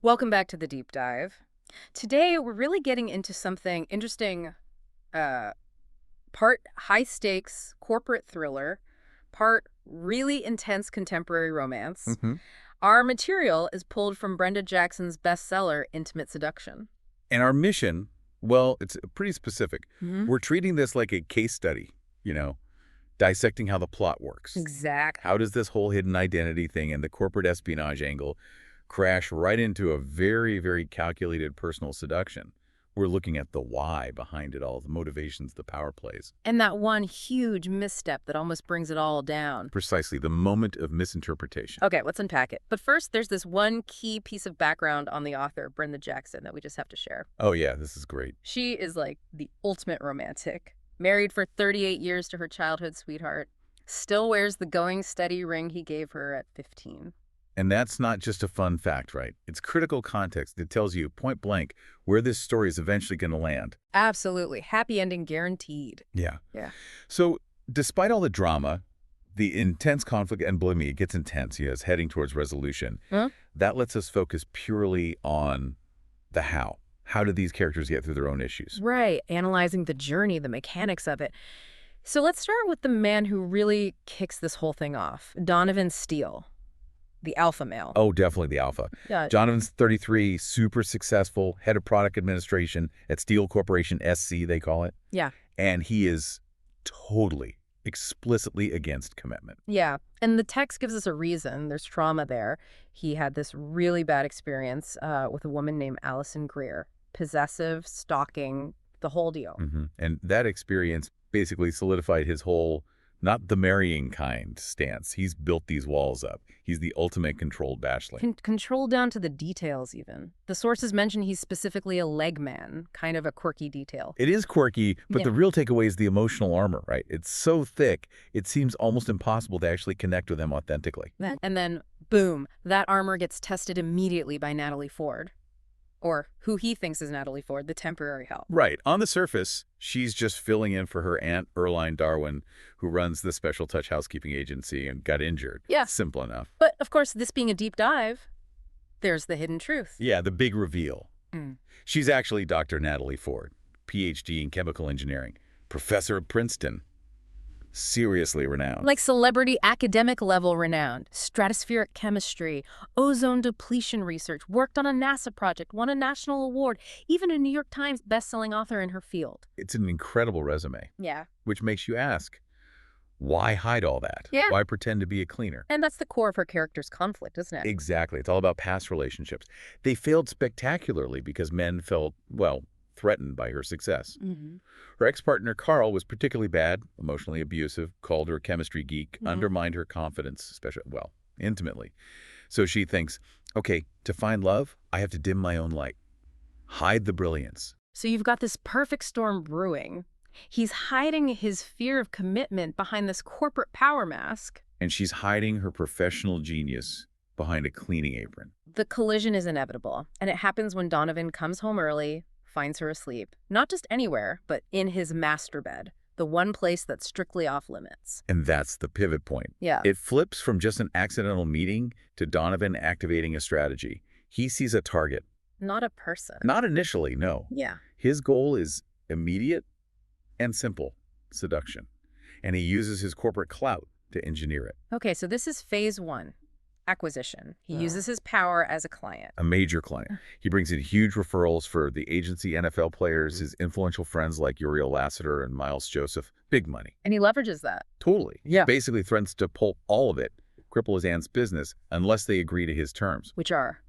Welcome back to the deep dive. Today, we're really getting into something interesting, uh, part high stakes corporate thriller, part really intense contemporary romance. hmm Our material is pulled from Brenda Jackson's bestseller, Intimate Seduction. And our mission, well, it's pretty specific. Hmm. We're treating this like a case study, you know, dissecting how the plot works. Exactly. How does this whole hidden identity thing and the corporate espionage angle crash right into a very, very calculated personal seduction? We're looking at the why behind it all, the motivations, the power plays. And that one huge misstep that almost brings it all down. Precisely, the moment of misinterpretation. Okay, let's unpack it. But first, there's this one key piece of background on the author, Brenda Jackson, that we just have to share. Oh, yeah, this is great. She is like the ultimate romantic. Married for 38 years to her childhood sweetheart. Still wears the going steady ring he gave her at 15. And that's not just a fun fact, right? It's critical context that tells you point blank where this story is eventually going to land. Absolutely. Happy ending guaranteed. Yeah. Yeah. So despite all the drama, the intense conflict, and believe me, it gets intense, yes, heading towards resolution, Huh? that lets us focus purely on the how. How do these characters get through their own issues? Right. Analyzing the journey, the mechanics of it. So let's start with the man who really kicks this whole thing off, Donovan Steele, the alpha male. Oh, definitely the alpha. Yeah. Donovan's 33, super successful, head of product administration at Steel Corporation, SC, they call it. Yeah. And he is totally, explicitly against commitment. Yeah. And the text gives us a reason. There's trauma there. He had this really bad experience with a woman named Allison Greer. Possessive, stalking, the whole deal. And that experience basically solidified his whole, not the marrying kind stance. He's built these walls up. He's the ultimate controlled bachelor. Control down to the details, even. The sources mention he's specifically a leg man, kind of a quirky detail. It is quirky, but Yeah. the real takeaway is the emotional armor, right? It's so thick, it seems almost impossible to actually connect with him authentically. And then, boom, that armor gets tested immediately by Natalie Ford. Or who he thinks is Natalie Ford, the temporary help. Right. On the surface, she's just filling in for her aunt, Earline Darwin, who runs the Special Touch housekeeping agency and got injured. Yeah. Simple enough. But, of course, this being a deep dive, there's the hidden truth. Yeah, the big reveal. Mm. She's actually Dr. Natalie Ford, PhD in chemical engineering, professor at Princeton. Seriously renowned. Like celebrity academic level renowned, stratospheric chemistry, ozone depletion research, worked on a NASA project, won a national award, even a New York Times best-selling author in her field. It's an incredible resume, Yeah. which makes you ask, why hide all that? Yeah. Why pretend to be a cleaner? And that's the core of her character's conflict, isn't it? Exactly. It's all about past relationships. They failed spectacularly because men felt, well, threatened by her success. Mm-hmm. Her ex-partner, Carl, was particularly bad, emotionally abusive, called her a chemistry geek, undermined her confidence, especially, well, intimately. So she thinks, okay, to find love, I have to dim my own light. Hide the brilliance. So you've got this perfect storm brewing. He's hiding his fear of commitment behind this corporate power mask. And she's hiding her professional genius behind a cleaning apron. The collision is inevitable, and it happens when Donovan comes home early, finds her asleep. Not just anywhere, but in his master bed, the one place that's strictly off limits. And that's the pivot point. Yeah. It flips from just an accidental meeting to Donovan activating a strategy. He sees a target. Not a person. Not initially, no. Yeah. His goal is immediate and simple seduction. And he uses his corporate clout to engineer it. Okay, so this is phase one. Acquisition. He uses his power as a client. A major client. He brings in huge referrals for the agency NFL players, his influential friends like Uriel Lassiter and Miles Joseph. Big money. And he leverages that. Totally. Yeah. Basically threatens to pull all of it, cripple his aunt's business, unless they agree to his terms. Which are?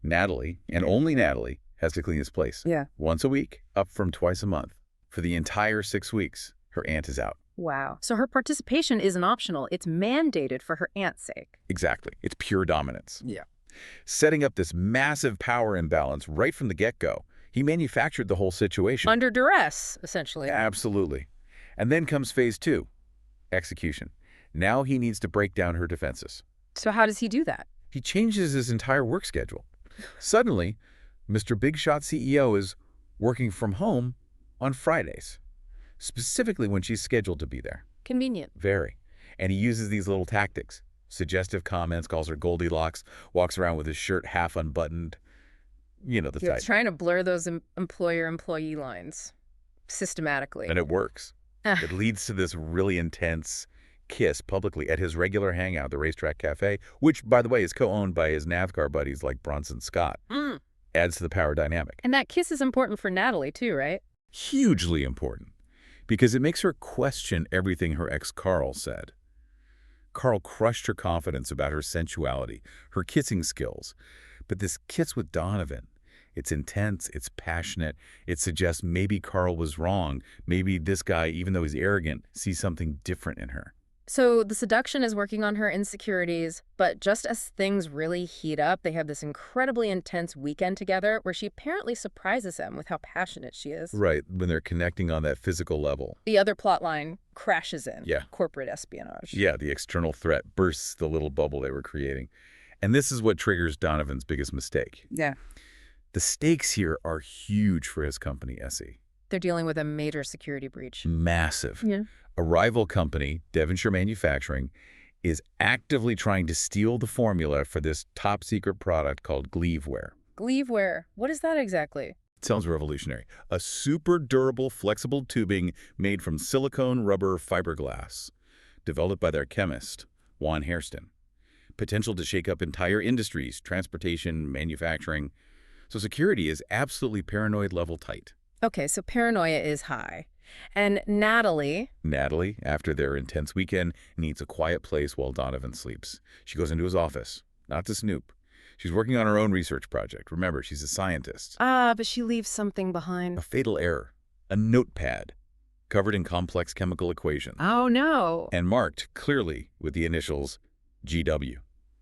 Natalie, and only Natalie, has to clean his place. Yeah. Once a week, up from twice a month. For the entire 6 weeks, her aunt is out. Wow. So her participation isn't optional. It's mandated for her aunt's sake. Exactly. It's pure dominance. Yeah. Setting up this massive power imbalance right from the get-go, he manufactured the whole situation. Under duress, essentially. Absolutely. And then comes phase two, execution. Now he needs to break down her defenses. So how does he do that? He changes his entire work schedule. Suddenly, Mr. Big Shot CEO is working from home on Fridays, specifically when she's scheduled to be there. Convenient. Very. And he uses these little tactics. Suggestive comments, calls her Goldilocks, walks around with his shirt half unbuttoned, You know the You're type. trying to blur those employer-employee lines systematically. And it works. Ah, It leads to this really intense kiss publicly at his regular hangout, the Racetrack Cafe, which, by the way, is co-owned by his NASCAR buddies like Bronson Scott. mm. Adds to the power dynamic. And that kiss is important for Natalie, too, right? Hugely important, because it makes her question everything her ex Carl said. Carl crushed her confidence about her sensuality, her kissing skills. But this kiss with Donovan, it's intense, it's passionate, it suggests maybe Carl was wrong. Maybe this guy, even though he's arrogant, sees something different in her. So the seduction is working on her insecurities, but just as things really heat up, they have this incredibly intense weekend together where she apparently surprises him with how passionate she is. Right, when they're connecting on that physical level. The other plot line crashes in. Yeah. Corporate espionage. Yeah, the external threat bursts the little bubble they were creating. And this is what triggers Donovan's biggest mistake. Yeah. The stakes here are huge for his company, Essie. They're dealing with a major security breach. Massive. Yeah. A rival company, Devonshire Manufacturing, is actively trying to steal the formula for this top-secret product called Gleeve-Ware. Gleeve-Ware. What is that exactly? It sounds revolutionary. A super durable, flexible tubing made from silicone rubber fiberglass, developed by their chemist, Juan Hairston. Potential to shake up entire industries, transportation, manufacturing. So security is absolutely paranoid level tight. Okay, so paranoia is high. And Natalie... Natalie, after their intense weekend, needs a quiet place while Donovan sleeps. She goes into his office, not to snoop. She's working on her own research project. Remember, she's a scientist. but she leaves something behind. A fatal error. A notepad covered in complex chemical equations. Oh, no. And marked clearly with the initials GW.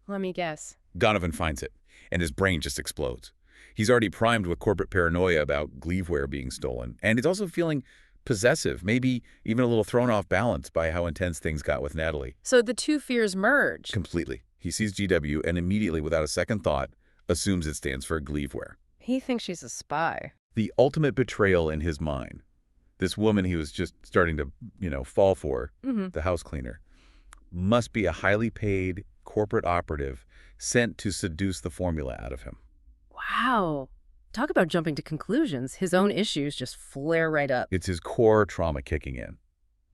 Let me guess. Donovan finds it, and his brain just explodes. He's already primed with corporate paranoia about Gleeve-Ware being stolen, and he's also feeling possessive, maybe even a little thrown off balance by how intense things got with Natalie. So the two fears merge. Completely. He sees GW and immediately, without a second thought, assumes it stands for Gleeve-Ware. He thinks she's a spy. The ultimate betrayal in his mind. This woman he was just starting to, fall for, the house cleaner, must be a highly paid corporate operative sent to seduce the formula out of him. Wow. Talk about jumping to conclusions. His own issues just flare right up. It's his core trauma kicking in.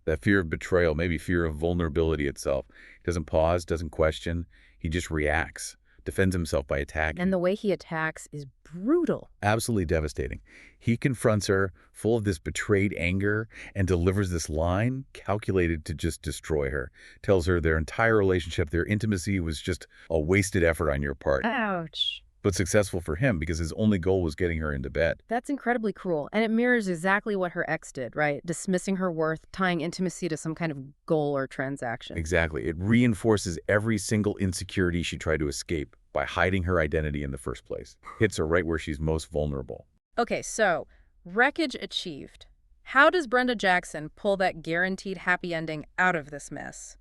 That fear of betrayal, maybe fear of vulnerability itself. He doesn't pause, doesn't question. He just reacts, defends himself by attacking. And the way he attacks is brutal. Absolutely devastating. He confronts her, full of this betrayed anger, and delivers this line calculated to just destroy her. Tells her their entire relationship, their intimacy was just a wasted effort on your part. Ouch. But successful for him because his only goal was getting her into bed. That's incredibly cruel. And it mirrors exactly what her ex did, right? Dismissing her worth, tying intimacy to some kind of goal or transaction. Exactly. It reinforces every single insecurity she tried to escape by hiding her identity in the first place. Hits her right where she's most vulnerable. Okay, so wreckage achieved. How does Brenda Jackson pull that guaranteed happy ending out of this mess?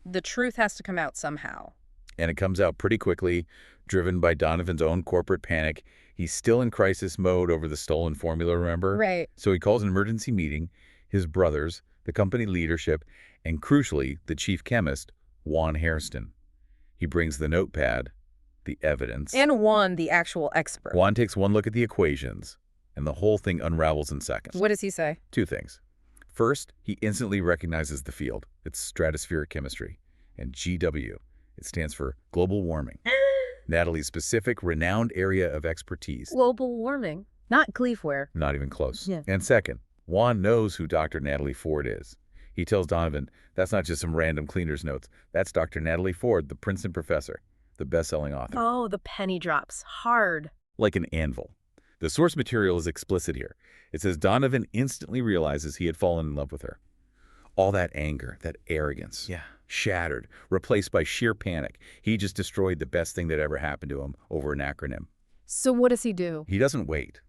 The truth has to come out somehow. And it comes out pretty quickly, driven by Donovan's own corporate panic. He's still in crisis mode over the stolen formula, remember? Right. So he calls an emergency meeting, his brothers, the company leadership, and crucially, the chief chemist, Juan Hairston. He brings the notepad, the evidence. And Juan, the actual expert. Juan takes one look at the equations, and the whole thing unravels in seconds. What does he say? Two things. First, he instantly recognizes the field. It's stratospheric chemistry. And GW, it stands for global warming. Natalie's specific, renowned area of expertise. Global warming. Not Gleeve-Ware. Not even close. Yeah. And second, Juan knows who Dr. Natalie Ford is. He tells Donovan, that's not just some random cleaner's notes. That's Dr. Natalie Ford, the Princeton professor, the best-selling author. Oh, the penny drops. Hard. Like an anvil. The source material is explicit here. It says Donovan instantly realizes he had fallen in love with her. All that anger, that arrogance. Yeah. Shattered, replaced by sheer panic. He just destroyed the best thing that ever happened to him over an acronym. So what does he do? He doesn't wait.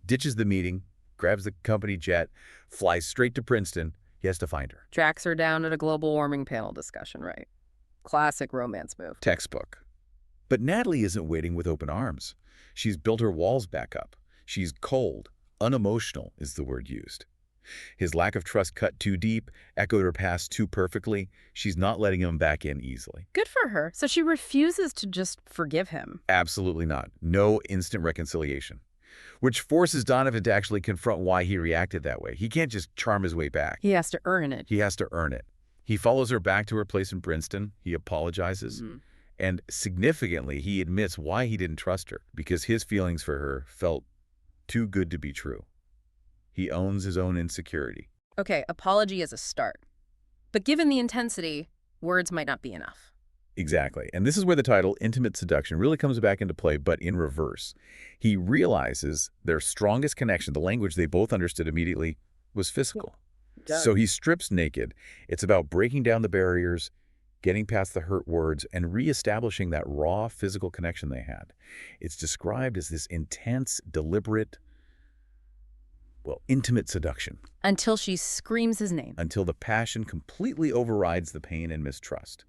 Ditches the meeting, grabs the company jet, flies straight to Princeton. He has to find her. Tracks her down at a global warming panel discussion, right? Classic romance move. Textbook. But Natalie isn't waiting with open arms. She's built her walls back up. She's cold, unemotional is the word used. His lack of trust cut too deep, echoed her past too perfectly. She's not letting him back in easily. Good for her. So she refuses to just forgive him. Absolutely not. No instant reconciliation. Which forces Donovan to actually confront why he reacted that way. He can't just charm his way back. He has to earn it. He has to earn it. He follows her back to her place in Princeton. He apologizes. And significantly, he admits why he didn't trust her, because his feelings for her felt too good to be true. He owns his own insecurity. Okay, apology is a start. But given the intensity, words might not be enough. Exactly. And this is where the title, Intimate Seduction, really comes back into play, but in reverse. He realizes their strongest connection, the language they both understood immediately, was physical. So he strips naked. It's about breaking down the barriers, getting past the hurt words, and reestablishing that raw physical connection they had. It's described as this intense, deliberate, intimate seduction. Until she screams his name. Until the passion completely overrides the pain and mistrust.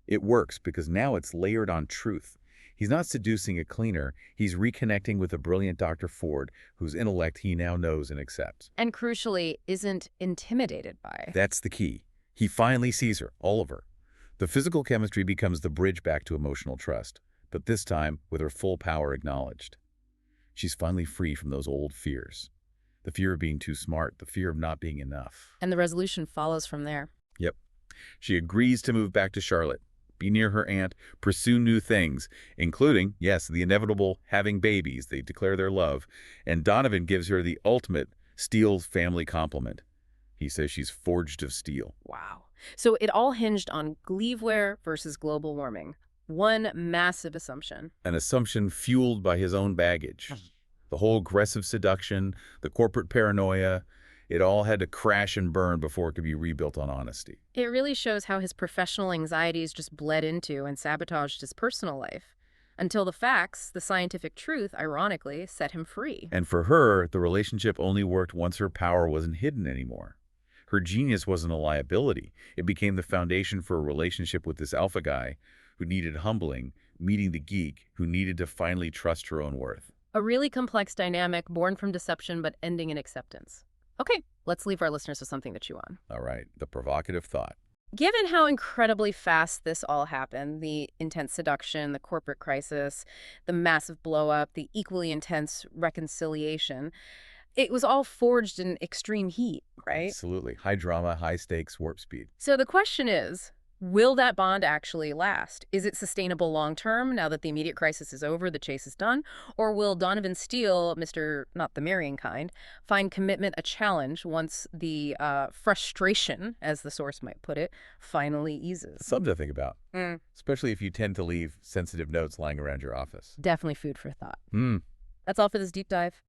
It works because now it's layered on truth. He's not seducing a cleaner. He's reconnecting with the brilliant Dr. Ford, whose intellect he now knows and accepts. And crucially, isn't intimidated by. That's the key. He finally sees her, all of her. The physical chemistry becomes the bridge back to emotional trust, but this time with her full power acknowledged. She's finally free from those old fears. The fear of being too smart, the fear of not being enough. And the resolution follows from there. Yep. She agrees to move back to Charlotte, be near her aunt, pursue new things, including, yes, the inevitable having babies. They declare their love. And Donovan gives her the ultimate Steele family compliment. He says she's forged of steel. Wow. So it all hinged on Gleeve-Ware versus global warming. One massive assumption. An assumption fueled by his own baggage. The whole aggressive seduction, the corporate paranoia, it all had to crash and burn before it could be rebuilt on honesty. It really shows how his professional anxieties just bled into and sabotaged his personal life. Until the facts, the scientific truth, ironically, set him free. And for her, the relationship only worked once her power wasn't hidden anymore. Her genius wasn't a liability. It became the foundation for a relationship with this alpha guy who needed humbling, meeting the geek who needed to finally trust her own worth. A really complex dynamic born from deception but ending in acceptance. Okay, let's leave our listeners with something to chew on. All right, the provocative thought. Given how incredibly fast this all happened, the intense seduction, the corporate crisis, the massive blow-up, the equally intense reconciliation, it was all forged in extreme heat, right? Absolutely. High drama, high stakes, warp speed. So the question is, will that bond actually last? Is it sustainable long-term now that the immediate crisis is over, the chase is done? Or will Donovan Steele, Mr. Not the Marrying Kind, find commitment a challenge once the frustration, as the source might put it, finally eases? Something to think about, especially if you tend to leave sensitive notes lying around your office. Definitely food for thought. Hmm. That's all for this deep dive.